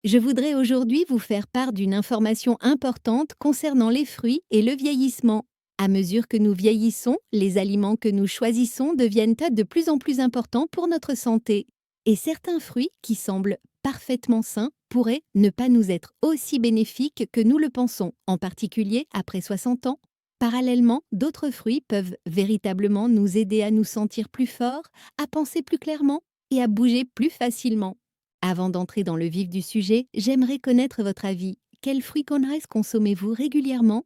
Je voudrais aujourd'hui vous faire part d'une information importante concernant les fruits et le vieillissement. À mesure que nous vieillissons, les aliments que nous choisissons deviennent de plus en plus importants pour notre santé. Et certains fruits, qui semblent parfaitement sains, pourraient ne pas nous être aussi bénéfiques que nous le pensons, en particulier après 60 ans. Parallèlement, d'autres fruits peuvent véritablement nous aider à nous sentir plus forts, à penser plus clairement et à bouger plus facilement. Avant d'entrer dans le vif du sujet, j'aimerais connaître votre avis. Quels fruits Conrays consommez-vous régulièrement?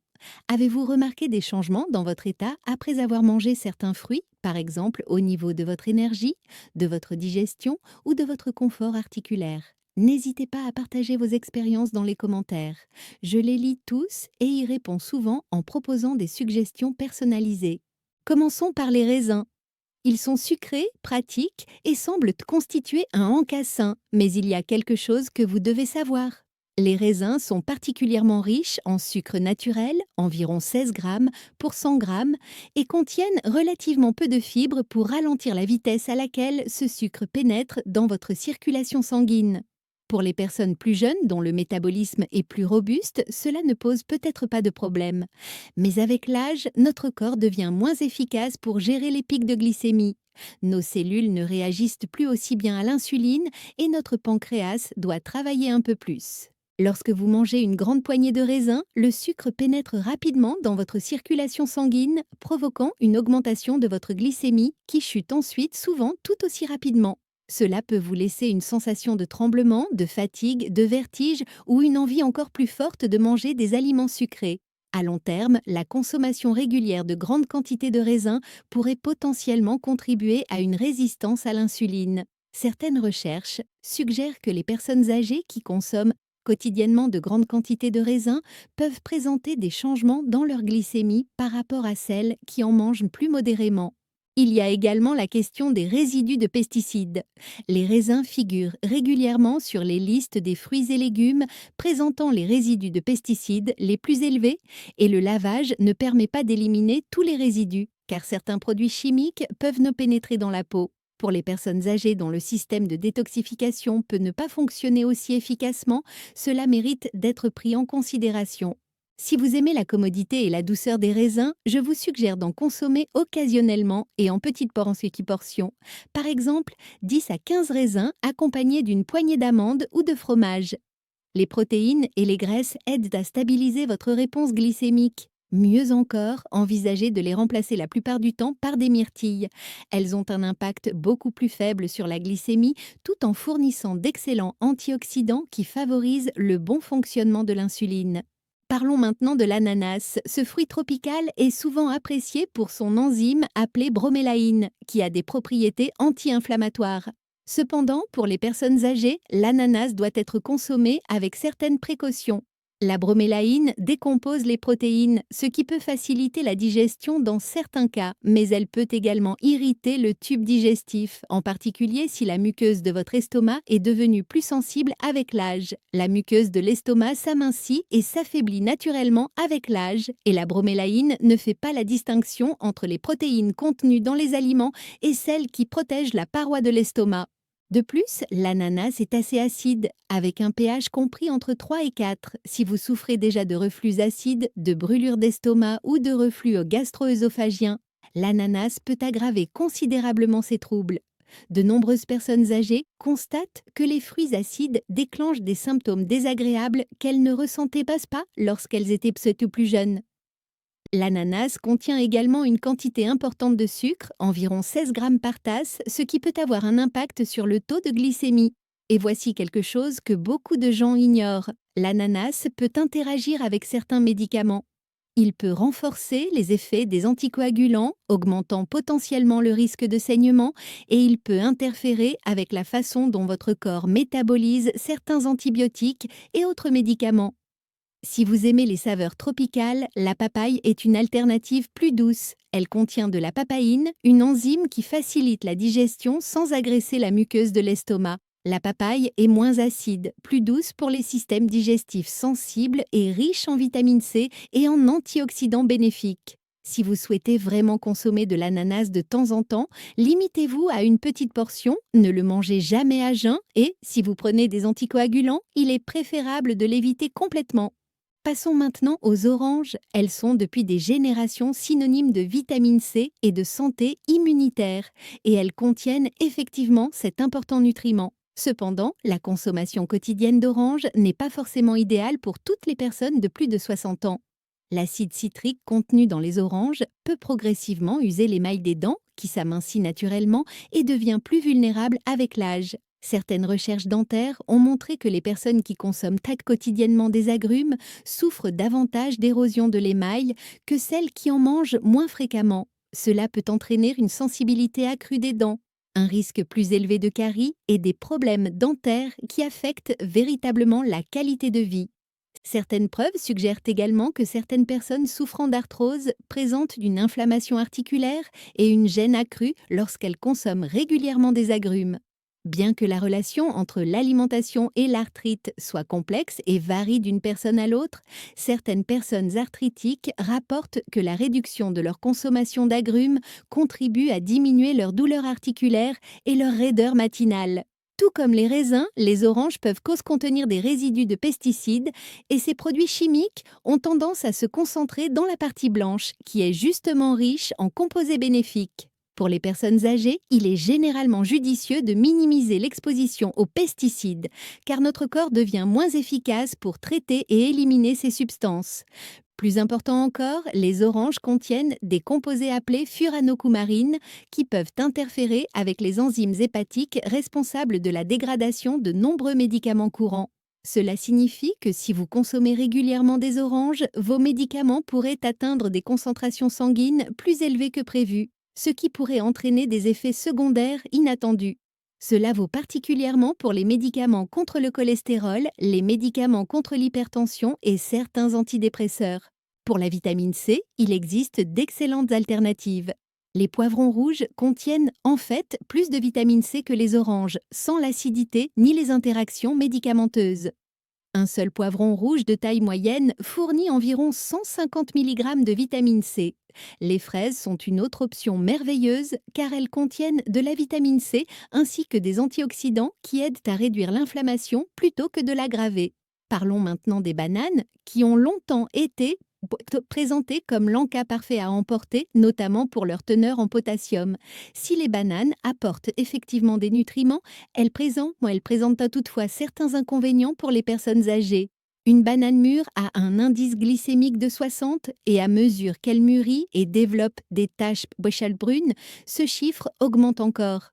Avez-vous remarqué des changements dans votre état après avoir mangé certains fruits, par exemple au niveau de votre énergie, de votre digestion ou de votre confort articulaire? N'hésitez pas à partager vos expériences dans les commentaires. Je les lis tous et y réponds souvent en proposant des suggestions personnalisées. Commençons par les raisins. Ils sont sucrés, pratiques et semblent constituer un encas sain, mais il y a quelque chose que vous devez savoir. Les raisins sont particulièrement riches en sucre naturel, environ 16 grammes pour 100 grammes, et contiennent relativement peu de fibres pour ralentir la vitesse à laquelle ce sucre pénètre dans votre circulation sanguine. Pour les personnes plus jeunes dont le métabolisme est plus robuste, cela ne pose peut-être pas de problème. Mais avec l'âge, notre corps devient moins efficace pour gérer les pics de glycémie. Nos cellules ne réagissent plus aussi bien à l'insuline et notre pancréas doit travailler un peu plus. Lorsque vous mangez une grande poignée de raisins, le sucre pénètre rapidement dans votre circulation sanguine, provoquant une augmentation de votre glycémie qui chute ensuite souvent tout aussi rapidement. Cela peut vous laisser une sensation de tremblement, de fatigue, de vertige ou une envie encore plus forte de manger des aliments sucrés. À long terme, la consommation régulière de grandes quantités de raisins pourrait potentiellement contribuer à une résistance à l'insuline. Certaines recherches suggèrent que les personnes âgées qui consomment quotidiennement de grandes quantités de raisins peuvent présenter des changements dans leur glycémie par rapport à celles qui en mangent plus modérément. Il y a également la question des résidus de pesticides. Les raisins figurent régulièrement sur les listes des fruits et légumes présentant les résidus de pesticides les plus élevés, et le lavage ne permet pas d'éliminer tous les résidus, car certains produits chimiques peuvent ne pénétrer dans la peau. Pour les personnes âgées dont le système de détoxification peut ne pas fonctionner aussi efficacement, cela mérite d'être pris en considération. Si vous aimez la commodité et la douceur des raisins, je vous suggère d'en consommer occasionnellement et en petites portions. Par exemple, 10 à 15 raisins accompagnés d'une poignée d'amandes ou de fromage. Les protéines et les graisses aident à stabiliser votre réponse glycémique. Mieux encore, envisagez de les remplacer la plupart du temps par des myrtilles. Elles ont un impact beaucoup plus faible sur la glycémie tout en fournissant d'excellents antioxydants qui favorisent le bon fonctionnement de l'insuline. Parlons maintenant de l'ananas. Ce fruit tropical est souvent apprécié pour son enzyme appelée bromélaïne, qui a des propriétés anti-inflammatoires. Cependant, pour les personnes âgées, l'ananas doit être consommé avec certaines précautions. La bromélaïne décompose les protéines, ce qui peut faciliter la digestion dans certains cas, mais elle peut également irriter le tube digestif, en particulier si la muqueuse de votre estomac est devenue plus sensible avec l'âge. La muqueuse de l'estomac s'amincit et s'affaiblit naturellement avec l'âge, et la bromélaïne ne fait pas la distinction entre les protéines contenues dans les aliments et celles qui protègent la paroi de l'estomac. De plus, l'ananas est assez acide, avec un pH compris entre 3 et 4. Si vous souffrez déjà de reflux acide, de brûlure d'estomac ou de reflux gastro-œsophagien, l'ananas peut aggraver considérablement ces troubles. De nombreuses personnes âgées constatent que les fruits acides déclenchent des symptômes désagréables qu'elles ne ressentaient pas lorsqu'elles étaient peut-être plus jeunes. L'ananas contient également une quantité importante de sucre, environ 16 grammes par tasse, ce qui peut avoir un impact sur le taux de glycémie. Et voici quelque chose que beaucoup de gens ignorent. L'ananas peut interagir avec certains médicaments. Il peut renforcer les effets des anticoagulants, augmentant potentiellement le risque de saignement, et il peut interférer avec la façon dont votre corps métabolise certains antibiotiques et autres médicaments. Si vous aimez les saveurs tropicales, la papaye est une alternative plus douce. Elle contient de la papaïne, une enzyme qui facilite la digestion sans agresser la muqueuse de l'estomac. La papaye est moins acide, plus douce pour les systèmes digestifs sensibles et riche en vitamine C et en antioxydants bénéfiques. Si vous souhaitez vraiment consommer de l'ananas de temps en temps, limitez-vous à une petite portion, ne le mangez jamais à jeun et, si vous prenez des anticoagulants, il est préférable de l'éviter complètement. Passons maintenant aux oranges. Elles sont depuis des générations synonymes de vitamine C et de santé immunitaire, et elles contiennent effectivement cet important nutriment. Cependant, la consommation quotidienne d'oranges n'est pas forcément idéale pour toutes les personnes de plus de 60 ans. L'acide citrique contenu dans les oranges peut progressivement user l'émail des dents, qui s'amincit naturellement et devient plus vulnérable avec l'âge. Certaines recherches dentaires ont montré que les personnes qui consomment quotidiennement des agrumes souffrent davantage d'érosion de l'émail que celles qui en mangent moins fréquemment. Cela peut entraîner une sensibilité accrue des dents, un risque plus élevé de caries et des problèmes dentaires qui affectent véritablement la qualité de vie. Certaines preuves suggèrent également que certaines personnes souffrant d'arthrose présentent une inflammation articulaire et une gêne accrue lorsqu'elles consomment régulièrement des agrumes. Bien que la relation entre l'alimentation et l'arthrite soit complexe et varie d'une personne à l'autre, certaines personnes arthritiques rapportent que la réduction de leur consommation d'agrumes contribue à diminuer leur douleur articulaire et leur raideur matinale. Tout comme les raisins, les oranges peuvent contenir des résidus de pesticides et ces produits chimiques ont tendance à se concentrer dans la partie blanche, qui est justement riche en composés bénéfiques. Pour les personnes âgées, il est généralement judicieux de minimiser l'exposition aux pesticides, car notre corps devient moins efficace pour traiter et éliminer ces substances. Plus important encore, les oranges contiennent des composés appelés furanocoumarines qui peuvent interférer avec les enzymes hépatiques responsables de la dégradation de nombreux médicaments courants. Cela signifie que si vous consommez régulièrement des oranges, vos médicaments pourraient atteindre des concentrations sanguines plus élevées que prévu, ce qui pourrait entraîner des effets secondaires inattendus. Cela vaut particulièrement pour les médicaments contre le cholestérol, les médicaments contre l'hypertension et certains antidépresseurs. Pour la vitamine C, il existe d'excellentes alternatives. Les poivrons rouges contiennent en fait plus de vitamine C que les oranges, sans l'acidité ni les interactions médicamenteuses. Un seul poivron rouge de taille moyenne fournit environ 150 mg de vitamine C. Les fraises sont une autre option merveilleuse car elles contiennent de la vitamine C ainsi que des antioxydants qui aident à réduire l'inflammation plutôt que de l'aggraver. Parlons maintenant des bananes qui ont longtemps été présentées comme l'encas parfait à emporter, notamment pour leur teneur en potassium. Si les bananes apportent effectivement des nutriments, elles présentent toutefois certains inconvénients pour les personnes âgées. Une banane mûre a un indice glycémique de 60 et à mesure qu'elle mûrit et développe des taches brunes, ce chiffre augmente encore.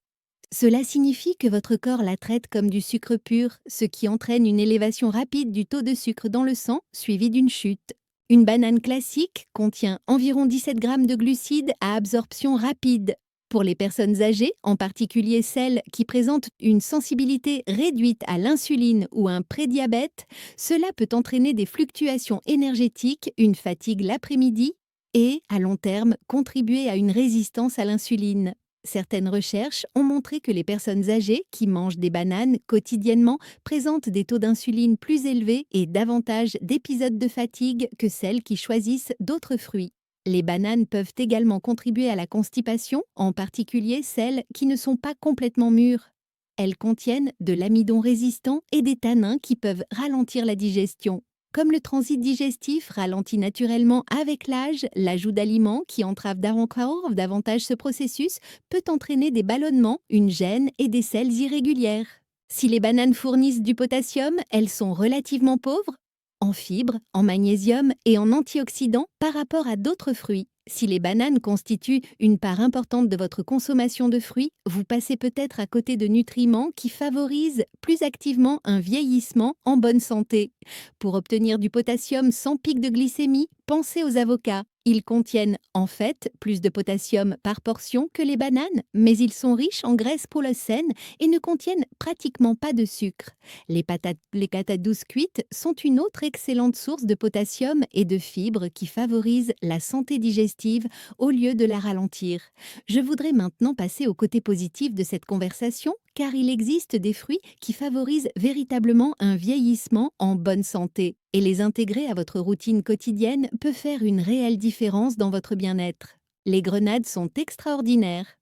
Cela signifie que votre corps la traite comme du sucre pur, ce qui entraîne une élévation rapide du taux de sucre dans le sang, suivie d'une chute. Une banane classique contient environ 17 grammes de glucides à absorption rapide. Pour les personnes âgées, en particulier celles qui présentent une sensibilité réduite à l'insuline ou un prédiabète, cela peut entraîner des fluctuations énergétiques, une fatigue l'après-midi et, à long terme, contribuer à une résistance à l'insuline. Certaines recherches ont montré que les personnes âgées qui mangent des bananes quotidiennement présentent des taux d'insuline plus élevés et davantage d'épisodes de fatigue que celles qui choisissent d'autres fruits. Les bananes peuvent également contribuer à la constipation, en particulier celles qui ne sont pas complètement mûres. Elles contiennent de l'amidon résistant et des tanins qui peuvent ralentir la digestion. Comme le transit digestif ralentit naturellement avec l'âge, l'ajout d'aliments qui entravent davantage ce processus peut entraîner des ballonnements, une gêne et des selles irrégulières. Si les bananes fournissent du potassium, elles sont relativement pauvres en fibres, en magnésium et en antioxydants par rapport à d'autres fruits. Si les bananes constituent une part importante de votre consommation de fruits, vous passez peut-être à côté de nutriments qui favorisent plus activement un vieillissement en bonne santé. Pour obtenir du potassium sans pic de glycémie, pensez aux avocats. Ils contiennent en fait plus de potassium par portion que les bananes, mais ils sont riches en graisses saines et ne contiennent pratiquement pas de sucre. Les patates douces cuites sont une autre excellente source de potassium et de fibres qui favorisent la santé digestive digestive au lieu de la ralentir. Je voudrais maintenant passer au côté positif de cette conversation, car il existe des fruits qui favorisent véritablement un vieillissement en bonne santé. Et les intégrer à votre routine quotidienne peut faire une réelle différence dans votre bien-être. Les grenades sont extraordinaires.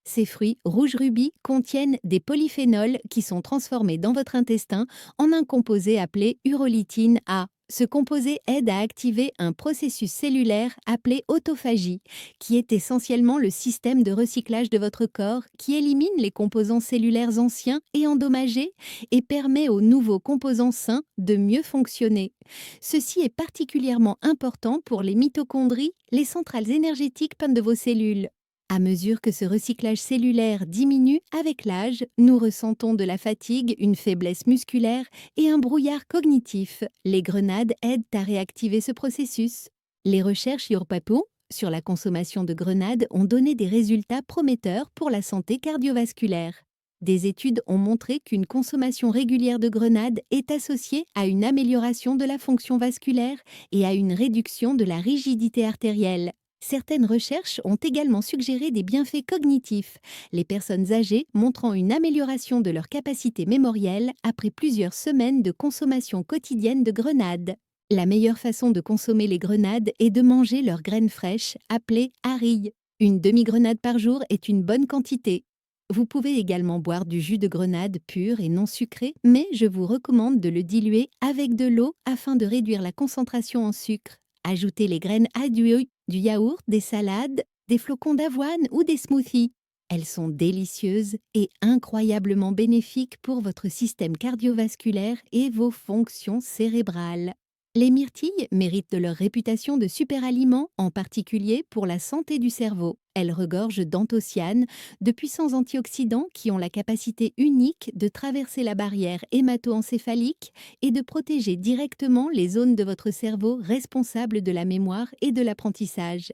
Ces fruits rouge rubis contiennent des polyphénols qui sont transformés dans votre intestin en un composé appelé urolytine A. Ce composé aide à activer un processus cellulaire appelé autophagie, qui est essentiellement le système de recyclage de votre corps qui élimine les composants cellulaires anciens et endommagés et permet aux nouveaux composants sains de mieux fonctionner. Ceci est particulièrement important pour les mitochondries, les centrales énergétiques de vos cellules. À mesure que ce recyclage cellulaire diminue avec l'âge, nous ressentons de la fatigue, une faiblesse musculaire et un brouillard cognitif. Les grenades aident à réactiver ce processus. Les recherches Yorpapo sur la consommation de grenades ont donné des résultats prometteurs pour la santé cardiovasculaire. Des études ont montré qu'une consommation régulière de grenades est associée à une amélioration de la fonction vasculaire et à une réduction de la rigidité artérielle. Certaines recherches ont également suggéré des bienfaits cognitifs, les personnes âgées montrant une amélioration de leur capacité mémorielle après plusieurs semaines de consommation quotidienne de grenades. La meilleure façon de consommer les grenades est de manger leurs graines fraîches, appelées arilles. Une demi-grenade par jour est une bonne quantité. Vous pouvez également boire du jus de grenade pur et non sucré, mais je vous recommande de le diluer avec de l'eau afin de réduire la concentration en sucre. Ajoutez les graines à du yaourt, des salades, des flocons d'avoine ou des smoothies. Elles sont délicieuses et incroyablement bénéfiques pour votre système cardiovasculaire et vos fonctions cérébrales. Les myrtilles méritent de leur réputation de super-aliments, en particulier pour la santé du cerveau. Elles regorgent d'anthocyanes, de puissants antioxydants qui ont la capacité unique de traverser la barrière hémato-encéphalique et de protéger directement les zones de votre cerveau responsables de la mémoire et de l'apprentissage.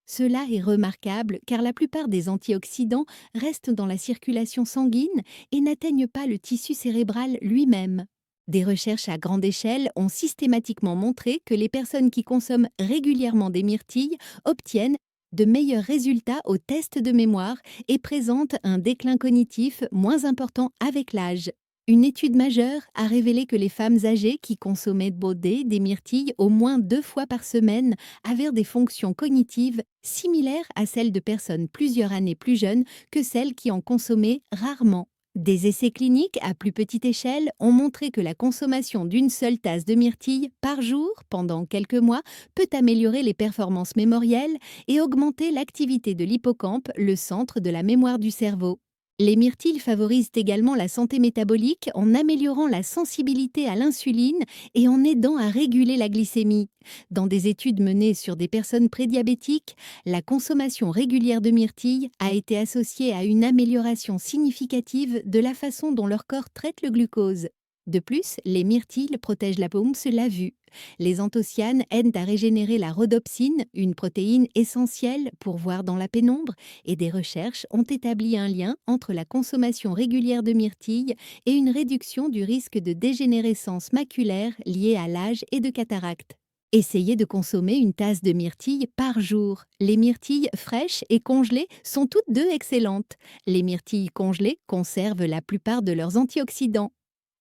Cela est remarquable car la plupart des antioxydants restent dans la circulation sanguine et n'atteignent pas le tissu cérébral lui-même. Des recherches à grande échelle ont systématiquement montré que les personnes qui consomment régulièrement des myrtilles obtiennent de meilleurs résultats aux tests de mémoire et présentent un déclin cognitif moins important avec l'âge. Une étude majeure a révélé que les femmes âgées qui consommaient des myrtilles au moins 2 fois par semaine avaient des fonctions cognitives similaires à celles de personnes plusieurs années plus jeunes que celles qui en consommaient rarement. Des essais cliniques à plus petite échelle ont montré que la consommation d'une seule tasse de myrtille par jour pendant quelques mois peut améliorer les performances mémorielles et augmenter l'activité de l'hippocampe, le centre de la mémoire du cerveau. Les myrtilles favorisent également la santé métabolique en améliorant la sensibilité à l'insuline et en aidant à réguler la glycémie. Dans des études menées sur des personnes prédiabétiques, la consommation régulière de myrtilles a été associée à une amélioration significative de la façon dont leur corps traite le glucose. De plus, les myrtilles protègent la paume, l'a vue. Les anthocyanes aident à régénérer la rhodopsine, une protéine essentielle pour voir dans la pénombre, et des recherches ont établi un lien entre la consommation régulière de myrtilles et une réduction du risque de dégénérescence maculaire liée à l'âge et de cataracte. Essayez de consommer une tasse de myrtilles par jour. Les myrtilles fraîches et congelées sont toutes deux excellentes. Les myrtilles congelées conservent la plupart de leurs antioxydants.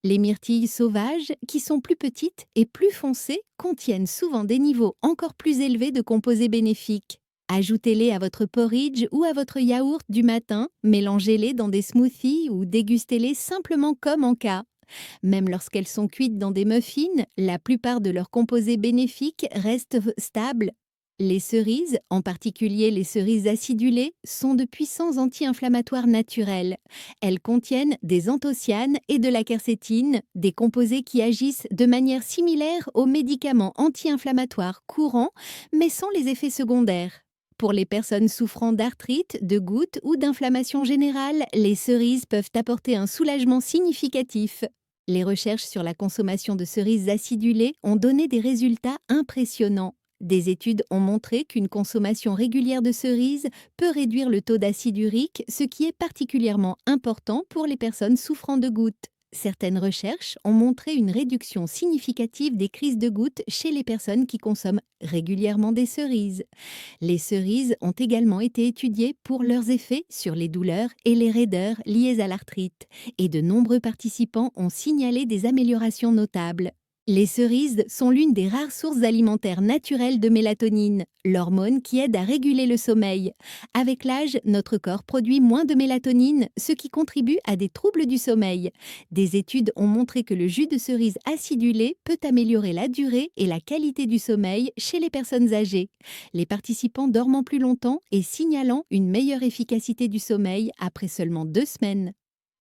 Les myrtilles sauvages, qui sont plus petites et plus foncées, contiennent souvent des niveaux encore plus élevés de composés bénéfiques. Ajoutez-les à votre porridge ou à votre yaourt du matin, mélangez-les dans des smoothies ou dégustez-les simplement comme en cas. Même lorsqu'elles sont cuites dans des muffins, la plupart de leurs composés bénéfiques restent stables. Les cerises, en particulier les cerises acidulées, sont de puissants anti-inflammatoires naturels. Elles contiennent des anthocyanes et de la quercétine, des composés qui agissent de manière similaire aux médicaments anti-inflammatoires courants, mais sans les effets secondaires. Pour les personnes souffrant d'arthrite, de gouttes ou d'inflammation générale, les cerises peuvent apporter un soulagement significatif. Les recherches sur la consommation de cerises acidulées ont donné des résultats impressionnants. Des études ont montré qu'une consommation régulière de cerises peut réduire le taux d'acide urique, ce qui est particulièrement important pour les personnes souffrant de gouttes. Certaines recherches ont montré une réduction significative des crises de gouttes chez les personnes qui consomment régulièrement des cerises. Les cerises ont également été étudiées pour leurs effets sur les douleurs et les raideurs liées à l'arthrite, et de nombreux participants ont signalé des améliorations notables. Les cerises sont l'une des rares sources alimentaires naturelles de mélatonine, l'hormone qui aide à réguler le sommeil. Avec l'âge, notre corps produit moins de mélatonine, ce qui contribue à des troubles du sommeil. Des études ont montré que le jus de cerise acidulé peut améliorer la durée et la qualité du sommeil chez les personnes âgées. Les participants dormant plus longtemps et signalant une meilleure efficacité du sommeil après seulement 2 semaines.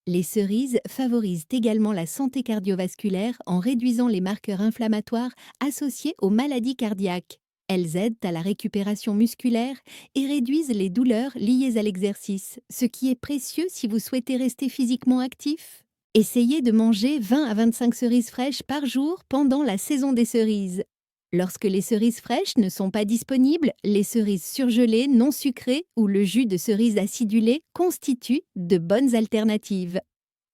Les cerises favorisent également la santé cardiovasculaire en réduisant les marqueurs inflammatoires associés aux maladies cardiaques. Elles aident à la récupération musculaire et réduisent les douleurs liées à l'exercice, ce qui est précieux si vous souhaitez rester physiquement actif. Essayez de manger 20 à 25 cerises fraîches par jour pendant la saison des cerises. Lorsque les cerises fraîches ne sont pas disponibles, les cerises surgelées non sucrées ou le jus de cerise acidulé constituent de bonnes alternatives.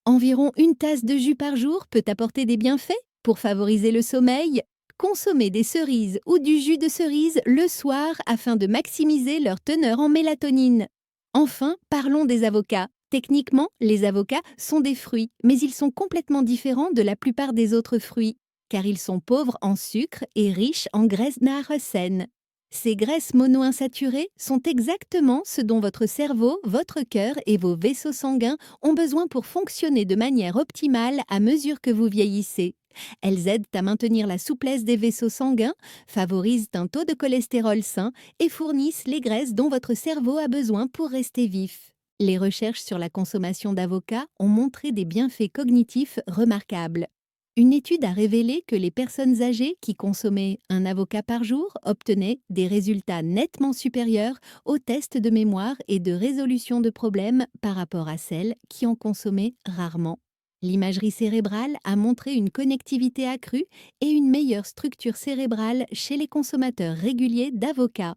Environ une tasse de jus par jour peut apporter des bienfaits pour favoriser le sommeil. Consommez des cerises ou du jus de cerise le soir afin de maximiser leur teneur en mélatonine. Enfin, parlons des avocats. Techniquement, les avocats sont des fruits, mais ils sont complètement différents de la plupart des autres fruits, car ils sont pauvres en sucre et riches en graisses saines. Ces graisses monoinsaturées sont exactement ce dont votre cerveau, votre cœur et vos vaisseaux sanguins ont besoin pour fonctionner de manière optimale à mesure que vous vieillissez. Elles aident à maintenir la souplesse des vaisseaux sanguins, favorisent un taux de cholestérol sain et fournissent les graisses dont votre cerveau a besoin pour rester vif. Les recherches sur la consommation d'avocats ont montré des bienfaits cognitifs remarquables. Une étude a révélé que les personnes âgées qui consommaient un avocat par jour obtenaient des résultats nettement supérieurs aux tests de mémoire et de résolution de problèmes par rapport à celles qui en consommaient rarement. L'imagerie cérébrale a montré une connectivité accrue et une meilleure structure cérébrale chez les consommateurs réguliers d'avocats.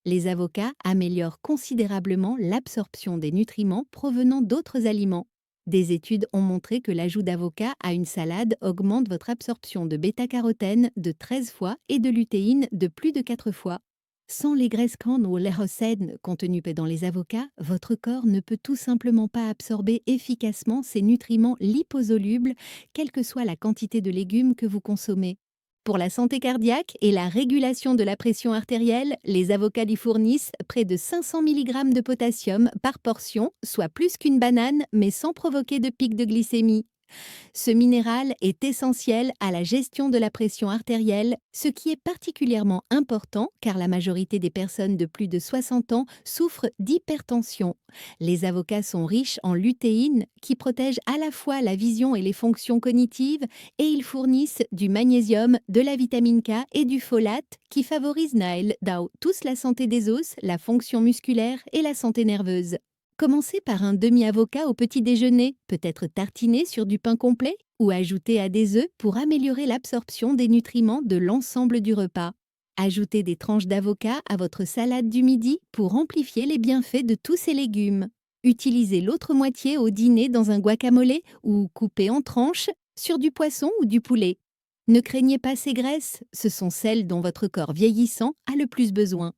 Les avocats améliorent considérablement l'absorption des nutriments provenant d'autres aliments. Des études ont montré que l'ajout d'avocat à une salade augmente votre absorption de bêta-carotène de 13 fois et de lutéine de plus de 4 fois. Sans les graisses cornes ou lérocènes contenues dans les avocats, votre corps ne peut tout simplement pas absorber efficacement ces nutriments liposolubles, quelle que soit la quantité de légumes que vous consommez. Pour la santé cardiaque et la régulation de la pression artérielle, les avocats y fournissent près de 500 mg de potassium par portion, soit plus qu'une banane, mais sans provoquer de pic de glycémie. Ce minéral est essentiel à la gestion de la pression artérielle, ce qui est particulièrement important car la majorité des personnes de plus de 60 ans souffrent d'hypertension. Les avocats sont riches en lutéine qui protège à la fois la vision et les fonctions cognitives et ils fournissent du magnésium, de la vitamine K et du folate qui favorisent tous la santé des os, la fonction musculaire et la santé nerveuse. Commencez par un demi-avocat au petit déjeuner, peut-être tartiné sur du pain complet ou ajouté à des œufs pour améliorer l'absorption des nutriments de l'ensemble du repas. Ajoutez des tranches d'avocat à votre salade du midi pour amplifier les bienfaits de tous ces légumes. Utilisez l'autre moitié au dîner dans un guacamole ou coupez en tranches sur du poisson ou du poulet. Ne craignez pas ces graisses, ce sont celles dont votre corps vieillissant a le plus besoin.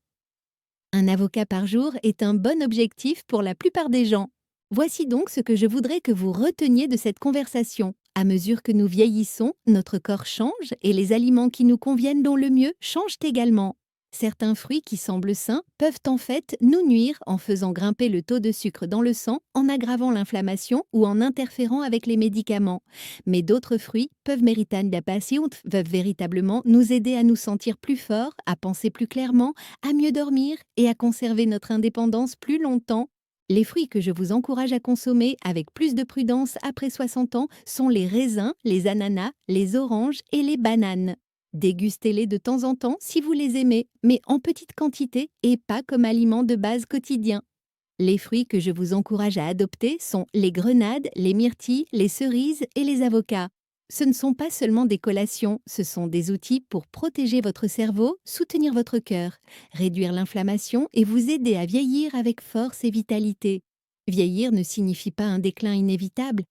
Un avocat par jour est un bon objectif pour la plupart des gens. Voici donc ce que je voudrais que vous reteniez de cette conversation. À mesure que nous vieillissons, notre corps change et les aliments qui nous conviennent le mieux changent également. Certains fruits qui semblent sains peuvent en fait nous nuire en faisant grimper le taux de sucre dans le sang, en aggravant l'inflammation ou en interférant avec les médicaments. Mais d'autres fruits peuvent véritablement nous aider à nous sentir plus forts, à penser plus clairement, à mieux dormir et à conserver notre indépendance plus longtemps. Les fruits que je vous encourage à consommer avec plus de prudence après 60 ans sont les raisins, les ananas, les oranges et les bananes. Dégustez-les de temps en temps si vous les aimez, mais en petite quantité et pas comme aliment de base quotidien. Les fruits que je vous encourage à adopter sont les grenades, les myrtilles, les cerises et les avocats. Ce ne sont pas seulement des collations, ce sont des outils pour protéger votre cerveau, soutenir votre cœur, réduire l'inflammation et vous aider à vieillir avec force et vitalité. Vieillir ne signifie pas un déclin inévitable.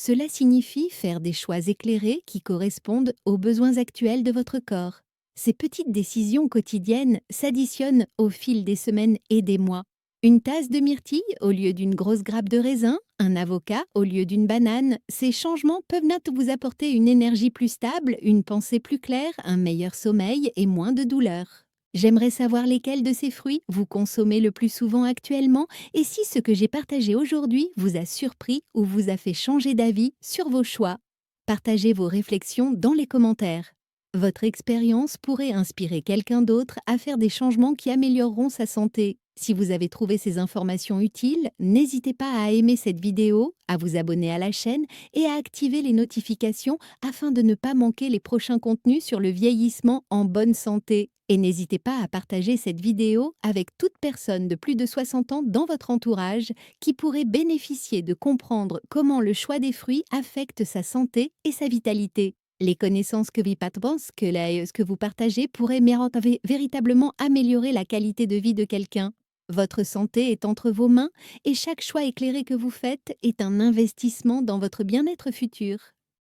Cela signifie faire des choix éclairés qui correspondent aux besoins actuels de votre corps. Ces petites décisions quotidiennes s'additionnent au fil des semaines et des mois. Une tasse de myrtille au lieu d'une grosse grappe de raisin, un avocat au lieu d'une banane, ces changements peuvent net vous apporter une énergie plus stable, une pensée plus claire, un meilleur sommeil et moins de douleur. J'aimerais savoir lesquels de ces fruits vous consommez le plus souvent actuellement et si ce que j'ai partagé aujourd'hui vous a surpris ou vous a fait changer d'avis sur vos choix. Partagez vos réflexions dans les commentaires. Votre expérience pourrait inspirer quelqu'un d'autre à faire des changements qui amélioreront sa santé. Si vous avez trouvé ces informations utiles, n'hésitez pas à aimer cette vidéo, à vous abonner à la chaîne et à activer les notifications afin de ne pas manquer les prochains contenus sur le vieillissement en bonne santé. Et n'hésitez pas à partager cette vidéo avec toute personne de plus de 60 ans dans votre entourage qui pourrait bénéficier de comprendre comment le choix des fruits affecte sa santé et sa vitalité. Les connaissances que que vous partagez pourraient véritablement améliorer la qualité de vie de quelqu'un. Votre santé est entre vos mains et chaque choix éclairé que vous faites est un investissement dans votre bien-être futur.